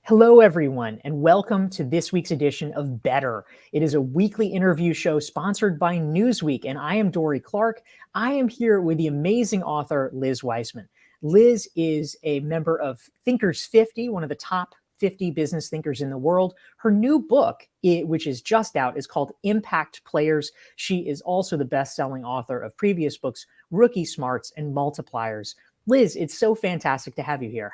Hello, everyone, and welcome to this week's edition of Better. It is a weekly interview show sponsored by Newsweek, and I am Dorie Clark. I am here with the amazing author, Liz Wiseman. Liz is a member of Thinkers 50, one of the top 50 business thinkers in the world. Her new book, which is just out, is called Impact Players. She is also the best-selling author of previous books, Rookie Smarts and Multipliers. Liz, it's so fantastic to have you here.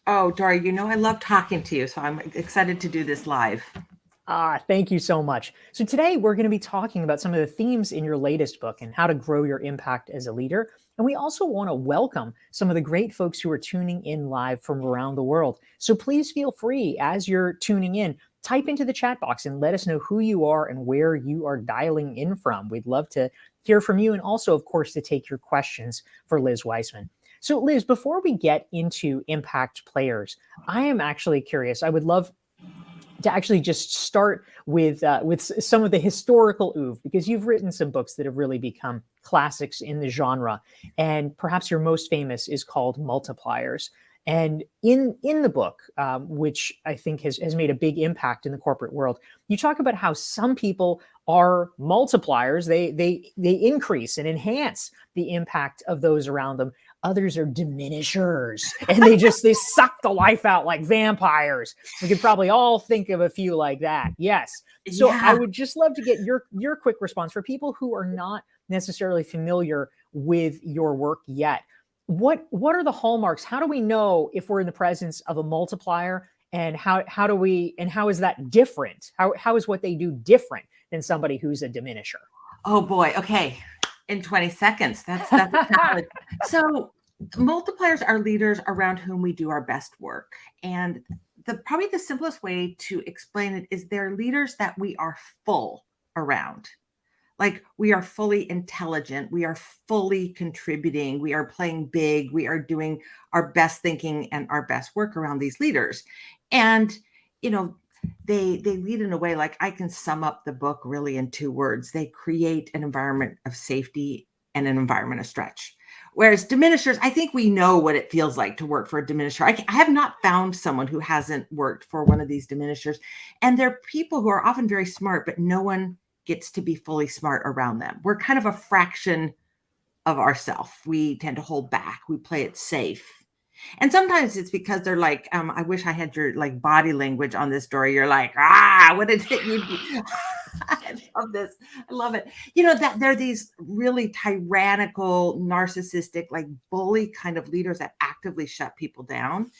Oh, Dorie, I love talking to you, so I'm excited to do this live. Thank you so much. So today we're going to be talking about some of the themes in your latest book and how to grow your impact as a leader. And we also want to welcome some of the great folks who are tuning in live from around the world. So please feel free, as you're tuning in, type into the chat box and let us know who you are and where you are dialing in from. We'd love to hear from you, and also, of course, to take your questions for Liz Wiseman. So Liz, before we get into Impact Players, I am actually curious. I would love to actually just start with some of the historical oeuvre, because you've written some books that have really become classics in the genre, and perhaps your most famous is called Multipliers. And in the book, which I think has made a big impact in the corporate world, you talk about how some people are multipliers. They increase and enhance the impact of those around them. Others are diminishers, and they suck the life out like vampires. We could probably all think of a few like that. Yes. So yeah. I would just love to get your quick response for people who are not necessarily familiar with your work yet. What are the hallmarks? How do we know if we're in the presence of a multiplier, and how is that different? How is what they do different than somebody who's a diminisher? Oh boy. Okay. In 20 seconds. That's a challenge. So multipliers are leaders around whom we do our best work. And probably the simplest way to explain it is they're leaders that we are full around. Like, we are fully intelligent, we are fully contributing, we are playing big, we are doing our best thinking and our best work around these leaders. And, they lead in a way, like, I can sum up the book really in 2 words. They create an environment of safety and an environment of stretch. Whereas diminishers, I think we know what it feels like to work for a diminisher. I have not found someone who hasn't worked for one of these diminishers. And they're people who are often very smart, but no one gets to be fully smart around them. We're kind of a fraction of ourselves. We tend to hold back. We play it safe. And sometimes it's because they're like, I wish I had your like body language on this story. You're like, what is it you do? I love this. I love it. That they're these really tyrannical, narcissistic, like bully kind of leaders that actively shut people down.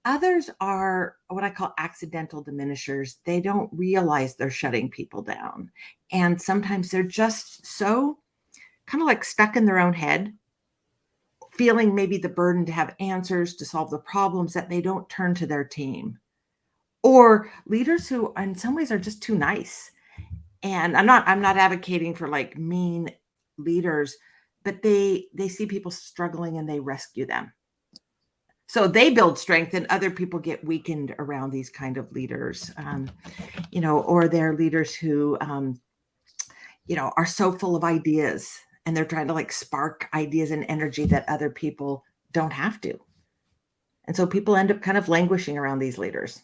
Others are what I call accidental diminishers. They don't realize they're shutting people down. And sometimes they're just so kind of like stuck in their own head, feeling maybe the burden to have answers to solve the problems, that they don't turn to their team. Or leaders who in some ways are just too nice. And I'm not advocating for like mean leaders, but they see people struggling and they rescue them. So they build strength, and other people get weakened around these kind of leaders, or they're leaders who, are so full of ideas, and they're trying to like spark ideas and energy that other people don't have to. And so people end up kind of languishing around these leaders.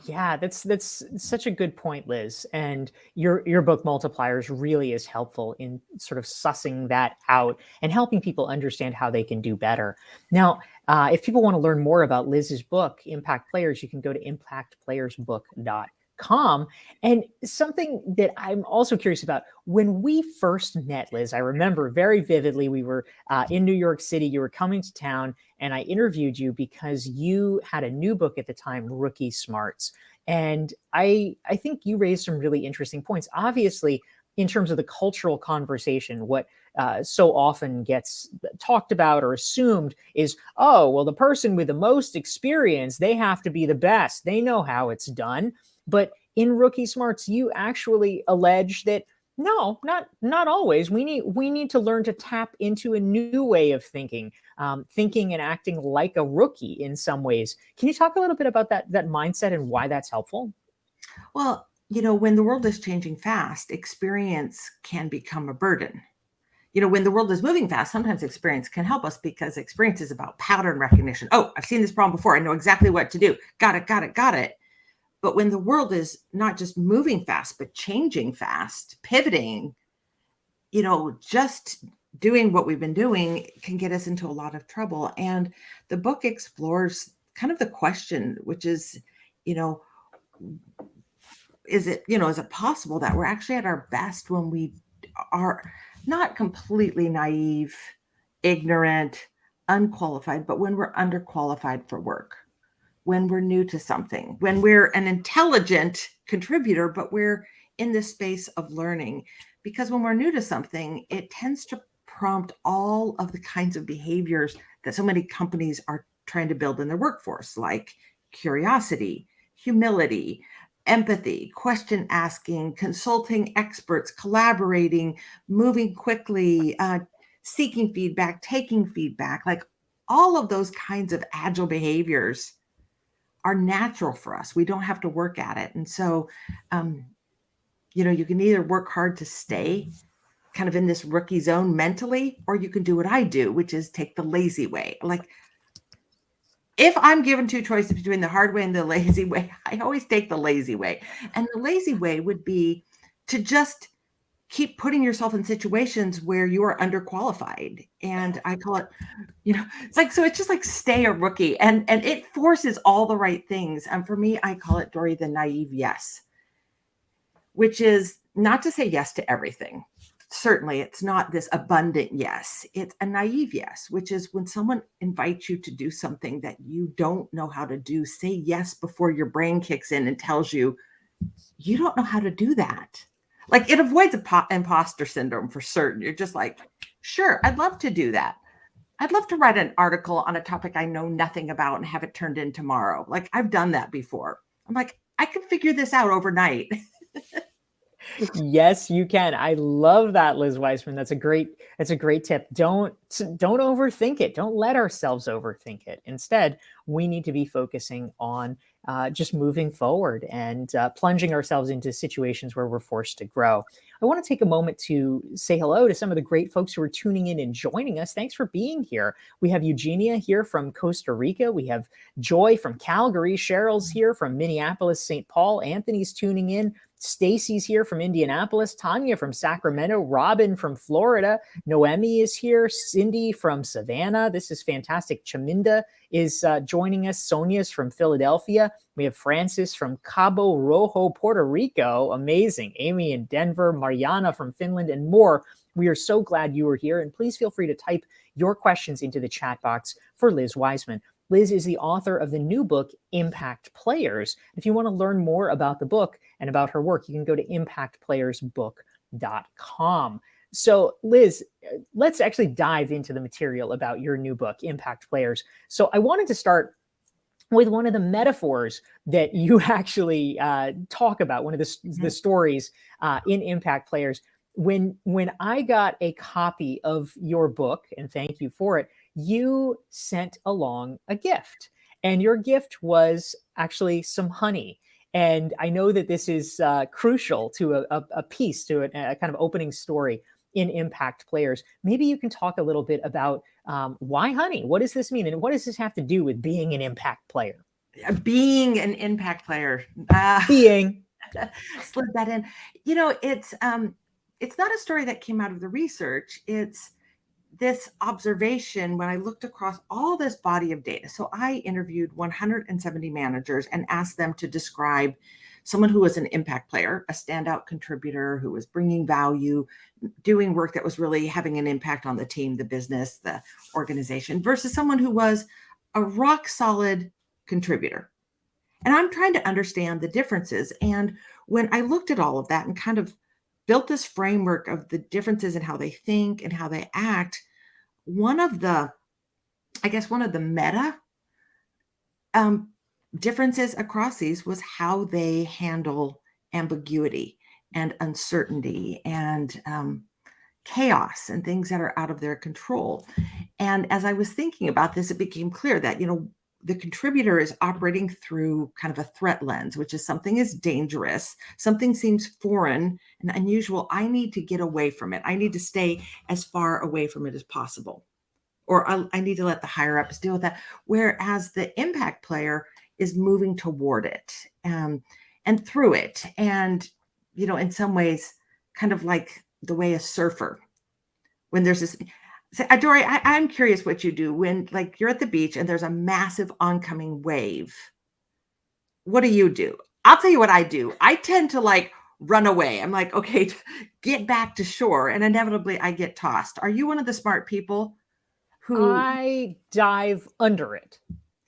Yeah, that's such a good point, Liz. And your book Multipliers really is helpful in sort of sussing that out and helping people understand how they can do better. Now, if people want to learn more about Liz's book, Impact Players, you can go to impactplayersbook.com. And something that I'm also curious about, when we first met, Liz, I remember very vividly, we were in New York City, you were coming to town, and I interviewed you because you had a new book at the time, Rookie Smarts. And I think you raised some really interesting points. Obviously, in terms of the cultural conversation, what so often gets talked about or assumed is, oh, well, the person with the most experience, they have to be the best. They know how it's done. But in Rookie Smarts, you actually allege that no, not always. We need to learn to tap into a new way of thinking and acting like a rookie in some ways. Can you talk a little bit about that mindset and why that's helpful? Well, when the world is changing fast, experience can become a burden. when the world is moving fast, sometimes experience can help us because experience is about pattern recognition. Oh, I've seen this problem before. I know exactly what to do. Got it. But when the world is not just moving fast, but changing fast, pivoting, just doing what we've been doing can get us into a lot of trouble. And the book explores kind of the question, which is, is it possible that we're actually at our best when we are not completely naive, ignorant, unqualified, but when we're underqualified for work, when we're new to something, when we're an intelligent contributor, but we're in this space of learning? Because when we're new to something, it tends to prompt all of the kinds of behaviors that so many companies are trying to build in their workforce, like curiosity, humility, empathy, question asking, consulting experts, collaborating, moving quickly, seeking feedback, taking feedback. Like all of those kinds of agile behaviors are natural for us. We don't have to work at it. And so, you can either work hard to stay kind of in this rookie zone mentally, or you can do what I do, which is take the lazy way. Like, if I'm given two choices between the hard way and the lazy way, I always take the lazy way. And the lazy way would be to just keep putting yourself in situations where you are underqualified. And I call it, so it's just like stay a rookie, and it forces all the right things. And for me, I call it, Dorie, the naive yes, which is not to say yes to everything. Certainly, it's not this abundant yes. It's a naive yes, which is when someone invites you to do something that you don't know how to do, say yes before your brain kicks in and tells you, you don't know how to do that. Like, it avoids imposter syndrome for certain. You're just like, sure, I'd love to do that. I'd love to write an article on a topic I know nothing about and have it turned in tomorrow. Like, I've done that before. I'm like, I can figure this out overnight. Yes, you can. I love that, Liz Wiseman. That's a great tip. Don't overthink it. Don't let ourselves overthink it. Instead, we need to be focusing on just moving forward and plunging ourselves into situations where we're forced to grow. I want to take a moment to say hello to some of the great folks who are tuning in and joining us. Thanks for being here. We have Eugenia here from Costa Rica. We have Joy from Calgary. Cheryl's here from Minneapolis, St. Paul. Anthony's tuning in. Stacy's here from Indianapolis, Tanya from Sacramento, Robin from Florida, Noemi is here, Cindy from Savannah. This is fantastic. Chaminda is joining us. Sonia's from Philadelphia. We have Francis from Cabo Rojo, Puerto Rico. Amazing. Amy in Denver, Mariana from Finland, and more. We are so glad you are here. And please feel free to type your questions into the chat box for Liz Wiseman. Liz is the author of the new book, Impact Players. If you want to learn more about the book and about her work, you can go to impactplayersbook.com. So, Liz, let's actually dive into the material about your new book, Impact Players. So I wanted to start with one of the metaphors that you actually talk about, one of the stories in Impact Players. When I got a copy of your book, and thank you for it, you sent along a gift, and your gift was actually some honey. And I know that this is crucial to a piece, to a kind of opening story in Impact Players. Maybe you can talk a little bit about why honey? What does this mean? And what does this have to do with being an impact player? Being an impact player. Being. Slid that in. It's not a story that came out of the research. It's this observation when I looked across all this body of data. So I interviewed 170 managers and asked them to describe someone who was an impact player, a standout contributor who was bringing value, doing work that was really having an impact on the team, the business, the organization, versus someone who was a rock solid contributor. And I'm trying to understand the differences. And when I looked at all of that and kind of built this framework of the differences in how they think and how they act, one of the meta differences across these was how they handle ambiguity and uncertainty and chaos and things that are out of their control. And as I was thinking about this, it became clear that, the contributor is operating through kind of a threat lens, which is something is dangerous, something seems foreign and unusual. I need to get away from it. I need to stay as far away from it as possible. Or I need to let the higher ups deal with that. Whereas the impact player is moving toward it and through it. And, in some ways, kind of like the way a surfer, when there's this. So, Dorie, I'm curious what you do when, like, you're at the beach and there's a massive oncoming wave. What do you do? I'll tell you what I do. I tend to like run away. I'm like, okay, get back to shore, and inevitably I get tossed. Are you one of the smart people who? I dive under it.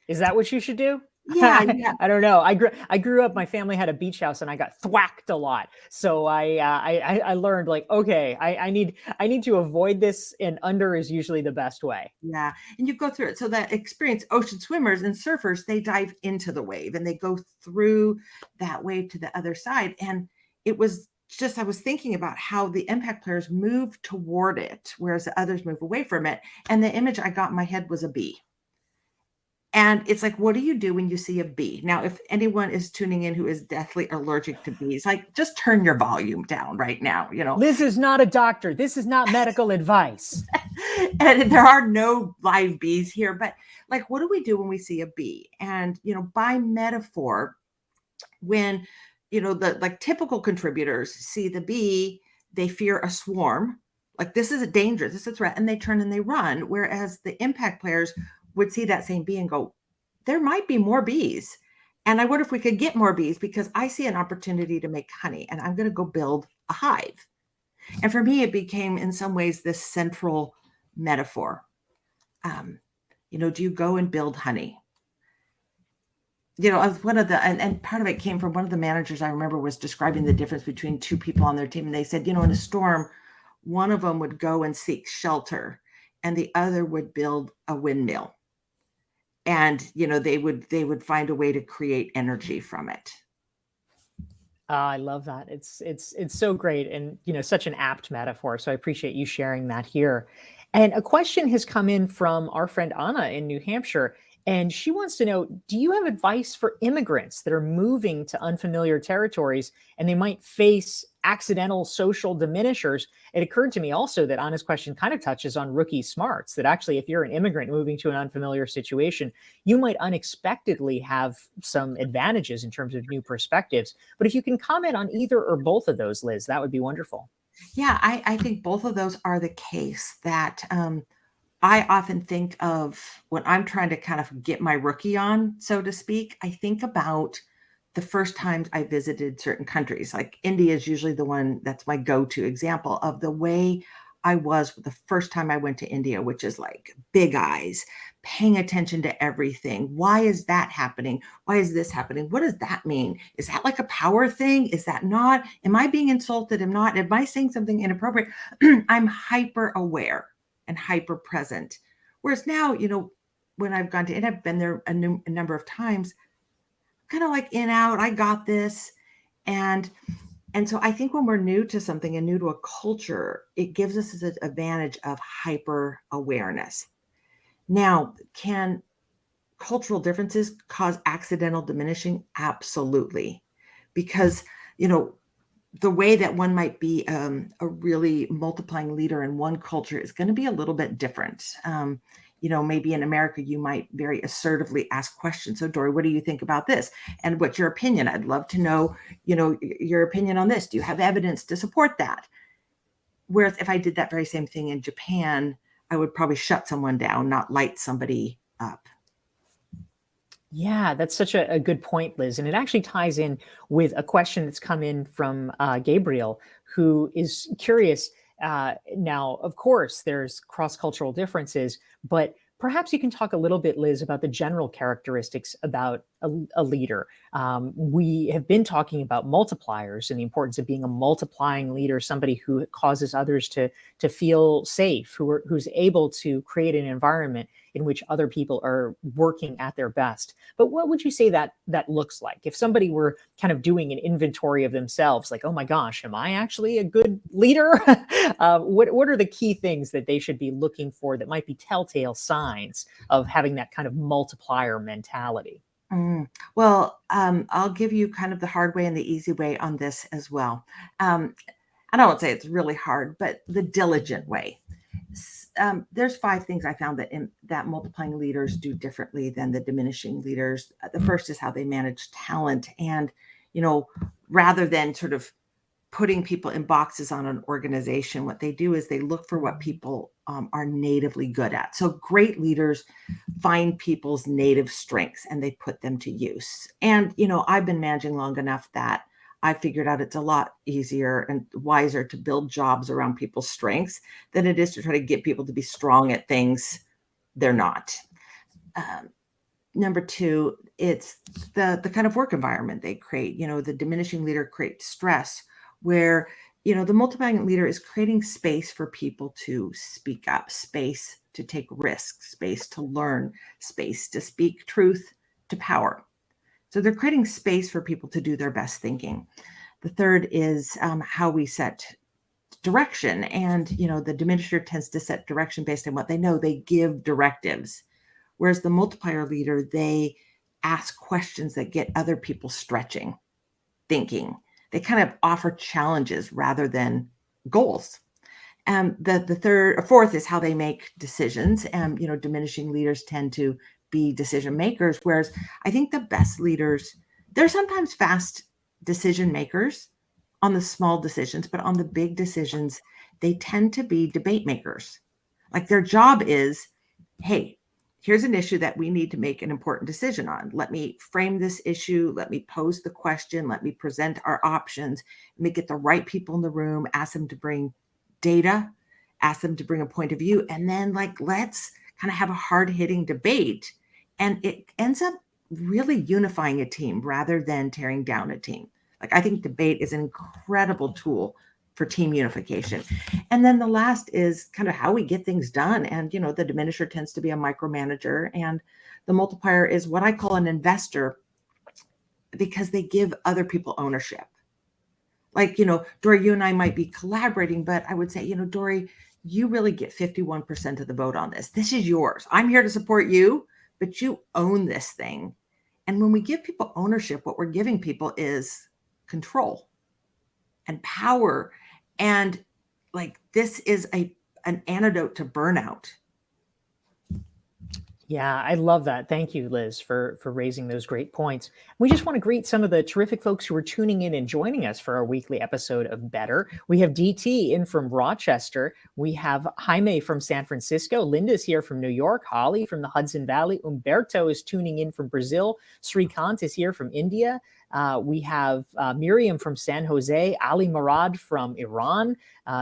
Is that what you should do? Yeah, yeah. I don't know. I grew up. My family had a beach house, and I got thwacked a lot. So I learned, like, okay, I need to avoid this, and under is usually the best way. Yeah. And you go through it. So that experience, ocean swimmers and surfers, they dive into the wave and they go through that wave to the other side. And it was just, I was thinking about how the impact players move toward it, whereas the others move away from it. And the image I got in my head was a bee. And it's like, what do you do when you see a bee? Now, if anyone is tuning in who is deathly allergic to bees, like, just turn your volume down right now, Liz is not a doctor. This is not medical advice. And there are no live bees here, but like, what do we do when we see a bee? And, by metaphor, when, the like typical contributors see the bee, they fear a swarm. Like, this is a danger, this is a threat, and they turn and they run. Whereas the impact players would see that same bee and go, there might be more bees. And I wonder if we could get more bees, because I see an opportunity to make honey and I'm going to go build a hive. And for me, it became in some ways this central metaphor. Do you go and build honey? As one of the, and part of it came from one of the managers I remember was describing the difference between two people on their team. And they said, in a storm, one of them would go and seek shelter and the other would build a windmill. And, they would find a way to create energy from it. I love that. It's so great, and such an apt metaphor. So I appreciate you sharing that here. And a question has come in from our friend Anna in New Hampshire, and she wants to know, do you have advice for immigrants that are moving to unfamiliar territories and they might face accidental social diminishers? It occurred to me also that Anna's question kind of touches on rookie smarts, that actually, if you're an immigrant moving to an unfamiliar situation, you might unexpectedly have some advantages in terms of new perspectives. But if you can comment on either or both of those, Liz, that would be wonderful. Yeah, I think both of those are the case. That I often think of when I'm trying to kind of get my rookie on, so to speak. I think about the first times I visited certain countries. Like, India is usually the one that's my go-to example of the way I was the first time I went to India, which is like big eyes, paying attention to everything. Why is that happening? Why is this happening? What does that mean? Is that like a power thing? Is that not? Am I being insulted? Am not? Am I saying something inappropriate? I'm hyper aware and hyper present. Whereas now, when I've gone to India, I've been there a number of times, kind of like in, out, I got this. And so I think when we're new to something and new to a culture, it gives us an advantage of hyper awareness. Now, can cultural differences cause accidental diminishing? Absolutely. Because, the way that one might be a really multiplying leader in one culture is going to be a little bit different. Maybe in America, you might very assertively ask questions. So, Dorie, what do you think about this? And what's your opinion? I'd love to know, your opinion on this. Do you have evidence to support that? Whereas if I did that very same thing in Japan, I would probably shut someone down, not light somebody up. Yeah, that's such a good point, Liz. And it actually ties in with a question that's come in from Gabriel, who is curious. Now, of course, there's cross-cultural differences, but perhaps you can talk a little bit, Liz, about the general characteristics about a leader. We have been talking about multipliers and the importance of being a multiplying leader, somebody who causes others to feel safe, who's able to create an environment in which other people are working at their best. But what would you say that looks like? If somebody were kind of doing an inventory of themselves, like, oh my gosh, am I actually a good leader? What are the key things that they should be looking for that might be telltale signs of having that kind of multiplier mentality? Well, I'll give you kind of the hard way and the easy way on this as well. And I won't say it's really hard, but the diligent way. There's 5 things I found that multiplying leaders do differently than the diminishing leaders. The first is how they manage talent, and rather than sort of putting people in boxes on an organization, what they do is they look for what people are natively good at. So great leaders find people's native strengths and they put them to use. And I've been managing long enough that I figured out it's a lot easier and wiser to build jobs around people's strengths than it is to try to get people to be strong at things they're not. Number 2, it's the kind of work environment they create. The diminishing leader creates stress where, the multiplying leader is creating space for people to speak up, space to take risks, space to learn, space to speak truth to power. So they're creating space for people to do their best thinking. The third is how we set direction. And, the diminisher tends to set direction based on what they know. They give directives. Whereas the multiplier leader, they ask questions that get other people stretching, thinking. They kind of offer challenges rather than goals. The fourth is how they make decisions. Diminishing leaders tend to be decision makers, whereas I think the best leaders, they're sometimes fast decision makers on the small decisions, but on the big decisions, they tend to be debate makers. Like their job is, hey, here's an issue that we need to make an important decision on. Let me frame this issue. Let me pose the question. Let me present our options. Let me get the right people in the room, ask them to bring data, ask them to bring a point of view, and then let's kind of have a hard-hitting debate. And it ends up really unifying a team rather than tearing down a team. I think debate is an incredible tool for team unification. And then the last is kind of how we get things done. And, the diminisher tends to be a micromanager, and the multiplier is what I call an investor because they give other people ownership. Dorie, you and I might be collaborating, but I would say, Dorie, you really get 51% of the vote on this. This is yours. I'm here to support you, but you own this thing. And when we give people ownership, what we're giving people is control and power. And this is an antidote to burnout. Yeah, I love that. Thank you, Liz, for raising those great points. We just want to greet some of the terrific folks who are tuning in and joining us for our weekly episode of Better. We have DT in from Rochester. We have Jaime from San Francisco. Linda's here from New York. Holly from the Hudson Valley. Umberto is tuning in from Brazil. Srikant is here from India. We have Miriam from San Jose, Allmorad from Iran.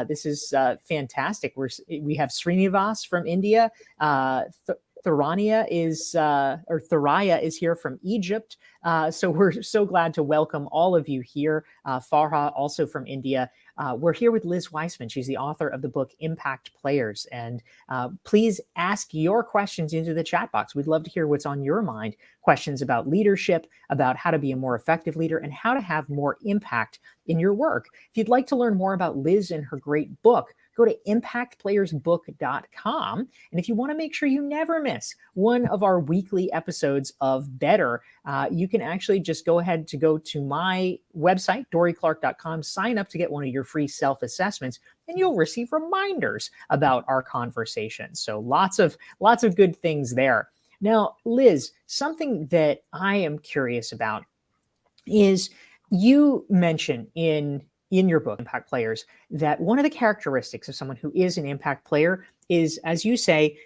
This is fantastic. We have Srinivas from India. Thuraya is here from Egypt. So we're so glad to welcome all of you here. Farha, also from India. We're here with Liz Wiseman. She's the author of the book Impact Players. And please ask your questions into the chat box. We'd love to hear what's on your mind. Questions about leadership, about how to be a more effective leader, and how to have more impact in your work. If you'd like to learn more about Liz and her great book, go to impactplayersbook.com. And if you want to make sure you never miss one of our weekly episodes of Better, you can actually just go ahead to go to my website, dorieclark.com, sign up to get one of your free self-assessments, and you'll receive reminders about our conversations. So lots of good things there. Now, Liz, something that I am curious about is you mention in your book, Impact Players, that one of the characteristics of someone who is an impact player is, as you say,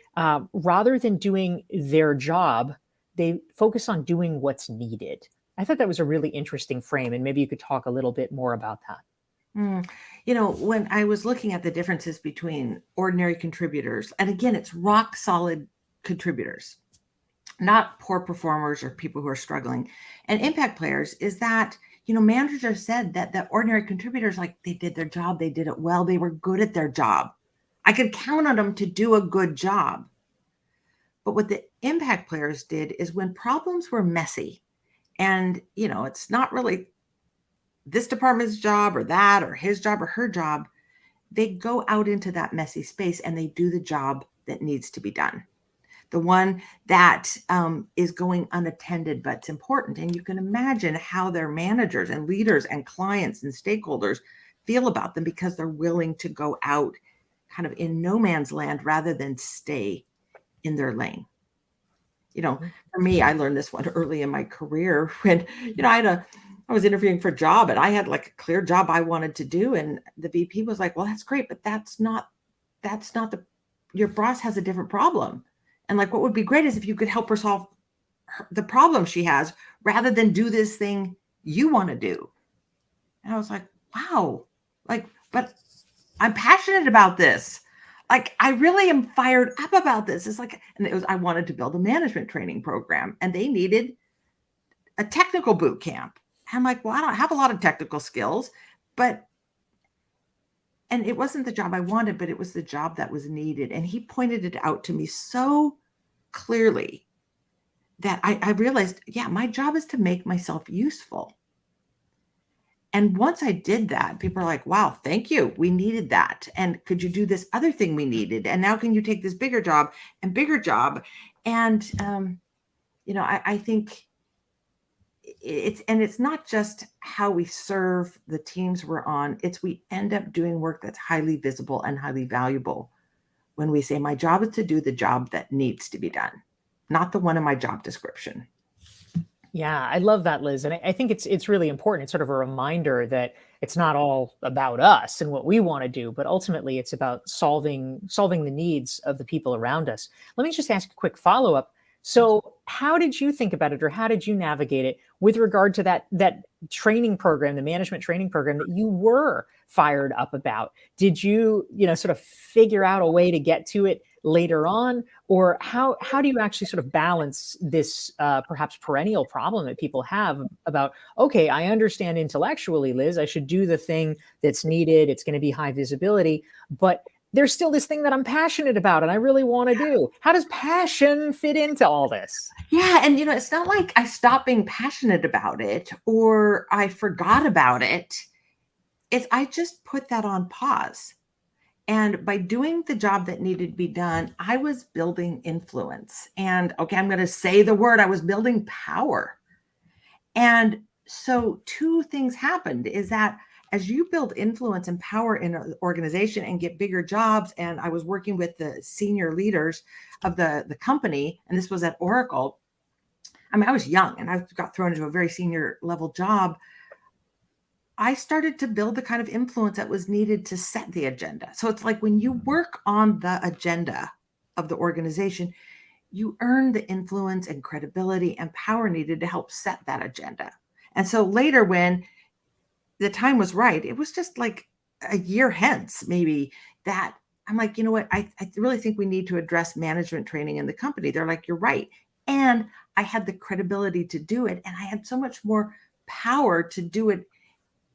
rather than doing their job, they focus on doing what's needed. I thought that was a really interesting frame, and maybe you could talk a little bit more about that. When I was looking at the differences between ordinary contributors, and again, it's rock solid contributors, not poor performers or people who are struggling, and impact players, is that, managers said that the ordinary contributors, like, they did their job, they did it well, they were good at their job. I could count on them to do a good job. But what the impact players did is when problems were messy and, it's not really this department's job or that or his job or her job, they go out into that messy space and they do the job that needs to be done. The one that is going unattended, but it's important. And you can imagine how their managers and leaders and clients and stakeholders feel about them because they're willing to go out kind of in no man's land rather than stay in their lane. For me, I learned this one early in my career when, I was interviewing for a job and I had like a clear job I wanted to do. And the VP was like, well, that's great, but that's not your boss has a different problem. And like, what would be great is if you could help her solve the problem she has rather than do this thing you want to do. And I was like, wow, but I'm passionate about this. Like, I really am fired up about this. It's like, and I wanted to build a management training program and they needed a technical boot camp. And I'm like, well, I don't have a lot of technical skills, and it wasn't the job I wanted, but it was the job that was needed. And he pointed it out to me so clearly that I realized, yeah, my job is to make myself useful. And once I did that, people are like, wow, thank you. We needed that. And could you do this other thing we needed? And now can you take this bigger job and bigger job? And, I think it's not just how we serve the teams we're on. It's we end up doing work that's highly visible and highly valuable when we say my job is to do the job that needs to be done, not the one in my job description. Yeah, I love that, Liz. And I think it's really important. It's sort of a reminder that it's not all about us and what we want to do, but ultimately it's about solving the needs of the people around us. Let me just ask a quick follow-up. So how did you think about it, or how did you navigate it with regard to that training program, the management training program that you were fired up about? Did you, sort of figure out a way to get to it later on? Or how do you actually sort of balance this perhaps perennial problem that people have about, okay, I understand intellectually, Liz, I should do the thing that's needed. It's going to be high visibility, but there's still this thing that I'm passionate about and I really want to do. How does passion fit into all this? Yeah. And, it's not like I stopped being passionate about it or I forgot about it. I just put that on pause. And by doing the job that needed to be done, I was building influence. And okay, I'm going to say the word, I was building power. And so two things happened is that as you build influence and power in an organization and get bigger jobs, and I was working with the senior leaders of the company, and this was at Oracle. I mean, I was young and I got thrown into a very senior level job. I started to build the kind of influence that was needed to set the agenda. So it's like when you work on the agenda of the organization, you earn the influence and credibility and power needed to help set that agenda. And so later, when the time was right, it was just like a year hence, maybe, that I'm like, you know what? I really think we need to address management training in the company. They're like, you're right. And I had the credibility to do it. And I had so much more power to do it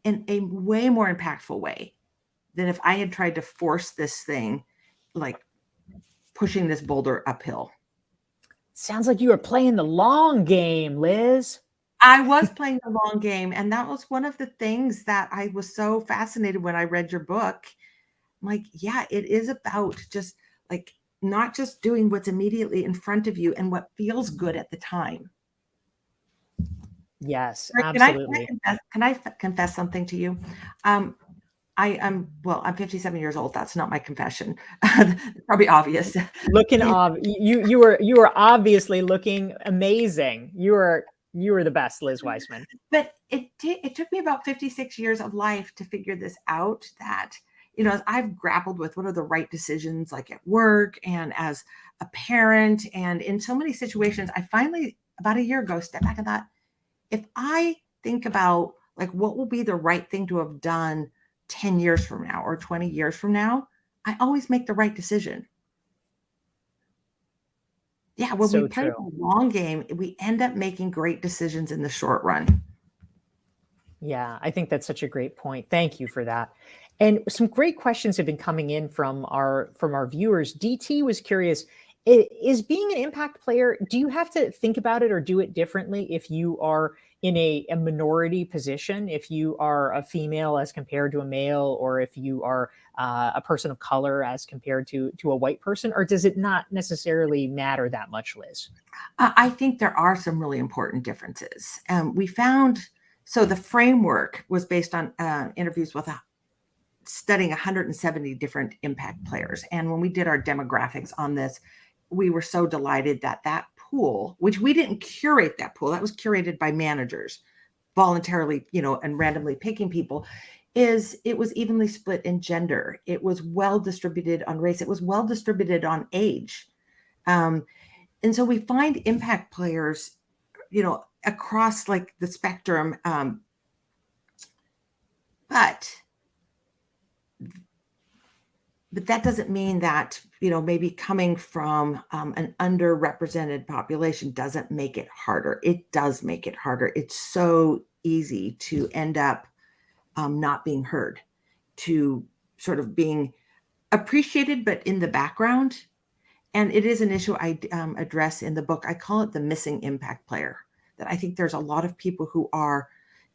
in a way more impactful way than if I had tried to force this thing, like pushing this boulder uphill. Sounds like you were playing the long game, Liz. I was playing the long game. And that was one of the things that I was so fascinated when I read your book. I'm like, yeah, it is about just like not just doing what's immediately in front of you and what feels good at the time. Yes, Can absolutely. I confess something to you? I'm 57 years old. That's not my confession. Probably obvious. Looking you were obviously looking amazing. You were the best, Liz Wiseman. But it took me about 56 years of life to figure this out, that, as I've grappled with what are the right decisions, like at work and as a parent and in so many situations, I finally, about a year ago, stepped back and thought, if I think about like what will be the right thing to have done 10 years from now or 20 years from now, I always make the right decision. Yeah, when we So play true. the long game, we end up making great decisions in the short run. Yeah, I think that's such a great point. Thank you for that. And some great questions have been coming in from our viewers. DT was curious, is being an impact player, do you have to think about it or do it differently if you are in a minority position, if you are a female as compared to a male, or if you are a person of color as compared to a white person, or does it not necessarily matter that much, Liz? I think there are some really important differences. We found so the framework was based on interviews with studying 170 different impact players. And when we did our demographics on this, we were so delighted that that pool, which we didn't curate that pool, that was curated by managers voluntarily, and randomly picking people, is it was evenly split in gender. It was well distributed on race. It was well distributed on age. Um, and so we find impact players, across like the spectrum. But that doesn't mean that, maybe coming from an underrepresented population doesn't make it harder. It does make it harder. It's so easy to end up not being heard, to sort of being appreciated, but in the background. And it is an issue I address in the book. I call it the missing impact player. That I think there's a lot of people who are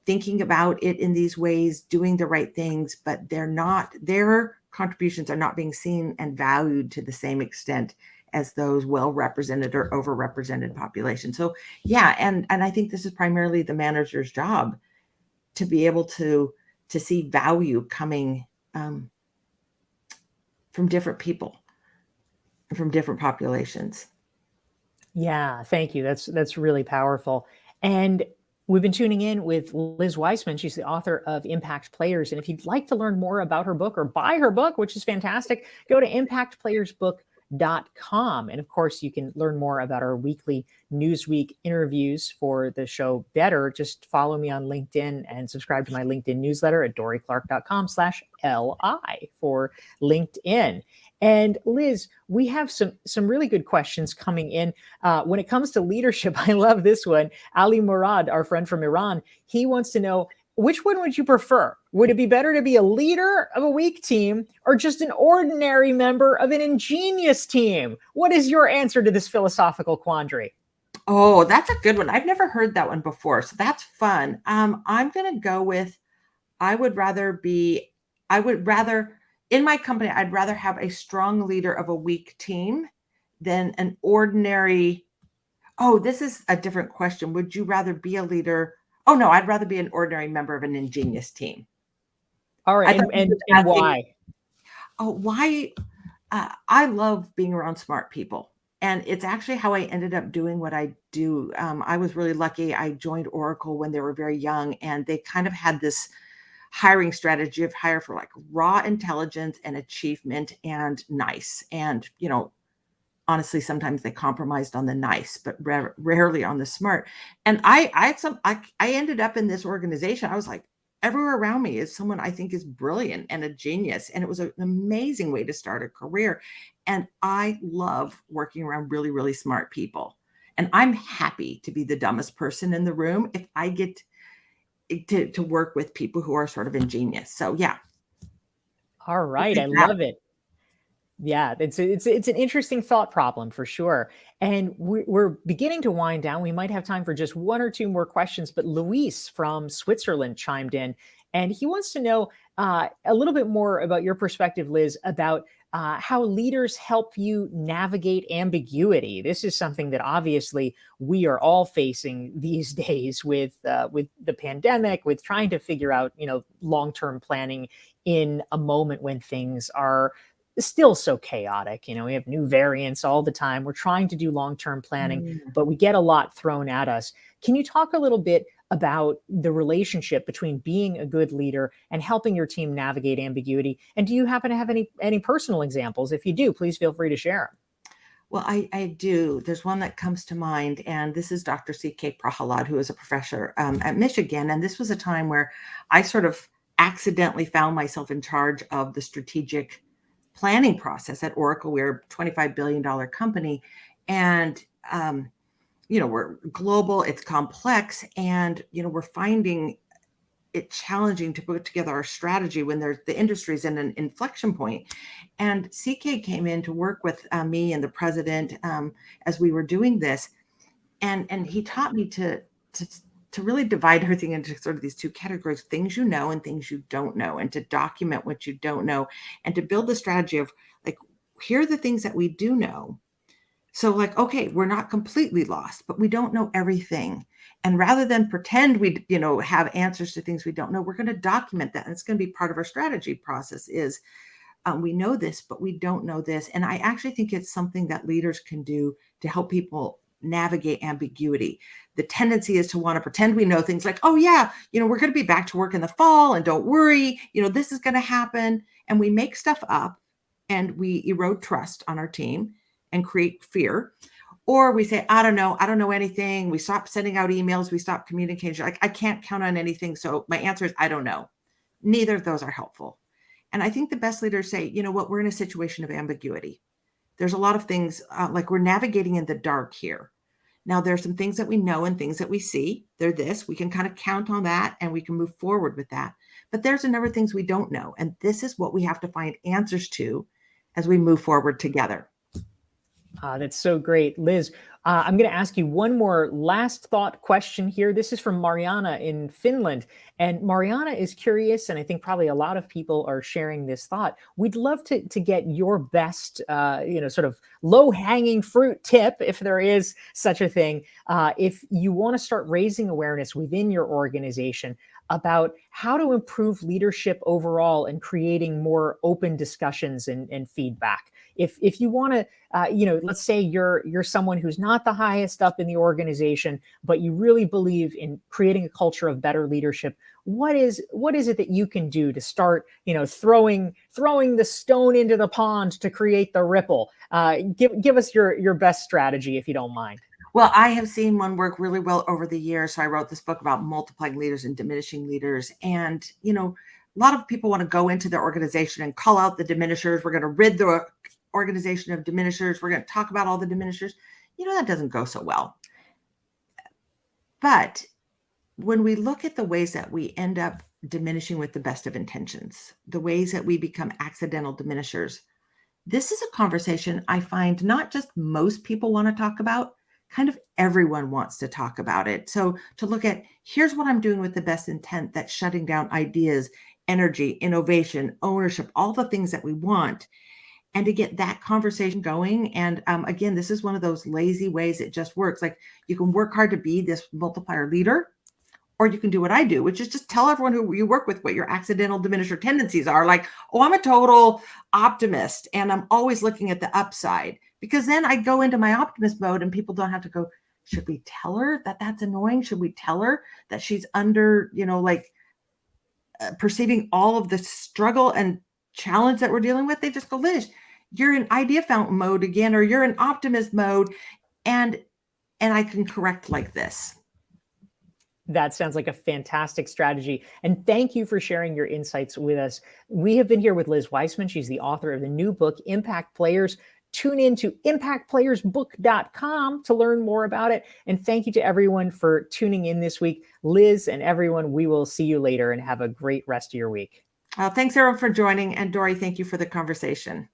thinking about it in these ways, doing the right things, but their contributions are not being seen and valued to the same extent as those well-represented or overrepresented populations. So yeah, and I think this is primarily the manager's job to be able to see value coming from different people, from different populations. Yeah, thank you. That's really powerful. And we've been tuning in with Liz Wiseman. She's the author of Impact Players. And if you'd like to learn more about her book or buy her book, which is fantastic, go to impactplayersbook.com. And of course, you can learn more about our weekly Newsweek interviews for the show Better. Just follow me on LinkedIn and subscribe to my LinkedIn newsletter at dorieclark.com/LI for LinkedIn. And Liz, we have some really good questions coming in. When it comes to leadership, I love this one. Allmorad, our friend from Iran, he wants to know, which one would you prefer? Would it be better to be a leader of a weak team or just an ordinary member of an ingenious team? What is your answer to this philosophical quandary? Oh, that's a good one. I've never heard that one before. So that's fun. I'm going to go with, I would rather, in my company, I'd rather have a strong leader of a weak team than an ordinary. Oh, this is a different question. Would you rather be a leader? Oh, no, I'd rather be an ordinary member of an ingenious team. All right. And why? Why? I love being around smart people. And it's actually how I ended up doing what I do. I was really lucky. I joined Oracle when they were very young, and they kind of had this hiring strategy of hire for like raw intelligence and achievement and nice. And, honestly, sometimes they compromised on the nice, but rarely on the smart. And I ended up in this organization. I was like, everywhere around me is someone I think is brilliant and a genius. And it was an amazing way to start a career. And I love working around really, really smart people. And I'm happy to be the dumbest person in the room if I get to work with people who are sort of ingenious. So yeah. All right. I love it. Yeah, it's an interesting thought problem for sure. And we're beginning to wind down. We might have time for just one or two more questions, but Luis from Switzerland chimed in, and he wants to know a little bit more about your perspective, Liz, about how leaders help you navigate ambiguity. This is something that obviously we are all facing these days with the pandemic, with trying to figure out, long-term planning in a moment when things are still so chaotic. We have new variants all the time. We're trying to do long-term planning, but we get a lot thrown at us. Can you talk a little bit about the relationship between being a good leader and helping your team navigate ambiguity? And do you happen to have any personal examples? If you do, please feel free to share them. Well, I do. There's one that comes to mind, and this is Dr. C.K. Prahalad, who is a professor at Michigan. And this was a time where I sort of accidentally found myself in charge of the strategic planning process at Oracle. We're a $25 billion company. And, we're global, it's complex, and, we're finding it challenging to put together our strategy when the industry's in an inflection point. And CK came in to work with me and the president as we were doing this, and he taught me to really divide everything into sort of these two categories: things you know and things you don't know, and to document what you don't know, and to build the strategy of like, here are the things that we do know. So like, okay, we're not completely lost, but we don't know everything. And rather than pretend we, have answers to things we don't know, we're going to document that. And it's going to be part of our strategy process is we know this, but we don't know this. And I actually think it's something that leaders can do to help people navigate ambiguity. The tendency is to want to pretend we know things like, oh yeah, we're going to be back to work in the fall and don't worry, this is going to happen. And we make stuff up and we erode trust on our team and create fear. Or we say, I don't know anything. We stop sending out emails. We stop communicating. Like, I can't count on anything. So my answer is, I don't know. Neither of those are helpful. And I think the best leaders say, you know what, we're in a situation of ambiguity. There's a lot of things like we're navigating in the dark here. Now, there's some things that we know and things that we see. They're this. We can kind of count on that and we can move forward with that. But there's a number of things we don't know. And this is what we have to find answers to as we move forward together. That's so great. Liz, I'm going to ask you one more last thought question here. This is from Mariana in Finland. And Mariana is curious, and I think probably a lot of people are sharing this thought. We'd love to get your best, sort of low-hanging fruit tip, if there is such a thing, if you want to start raising awareness within your organization about how to improve leadership overall and creating more open discussions and feedback. If you want to, let's say you're someone who's not the highest up in the organization, but you really believe in creating a culture of better leadership. What is it that you can do to start, throwing the stone into the pond to create the ripple? Give us your best strategy, if you don't mind. Well, I have seen one work really well over the years. So I wrote this book about multiplying leaders and diminishing leaders. And, a lot of people want to go into their organization and call out the diminishers. We're going to rid the organization of diminishers. We're going to talk about all the diminishers. That doesn't go so well. But when we look at the ways that we end up diminishing with the best of intentions, the ways that we become accidental diminishers, this is a conversation I find not just most people want to talk about, kind of everyone wants to talk about it. So to look at, here's what I'm doing with the best intent that's shutting down ideas, energy, innovation, ownership, all the things that we want, and to get that conversation going. And again, this is one of those lazy ways it just works. Like, you can work hard to be this multiplier leader, or you can do what I do, which is just tell everyone who you work with what your accidental diminisher tendencies are. Like, oh, I'm a total optimist and I'm always looking at the upside, because then I go into my optimist mode and people don't have to go, should we tell her that that's annoying? Should we tell her that she's under, perceiving all of the struggle and challenge that we're dealing with? They just go, Liz, you're in idea fountain mode again, or you're in optimist mode. And I can correct like this. That sounds like a fantastic strategy. And thank you for sharing your insights with us. We have been here with Liz Wiseman. She's the author of the new book, Impact Players. Tune in to impactplayersbook.com to learn more about it. And thank you to everyone for tuning in this week. Liz and everyone, we will see you later, and have a great rest of your week. Thanks, everyone, for joining. And Dorie, thank you for the conversation.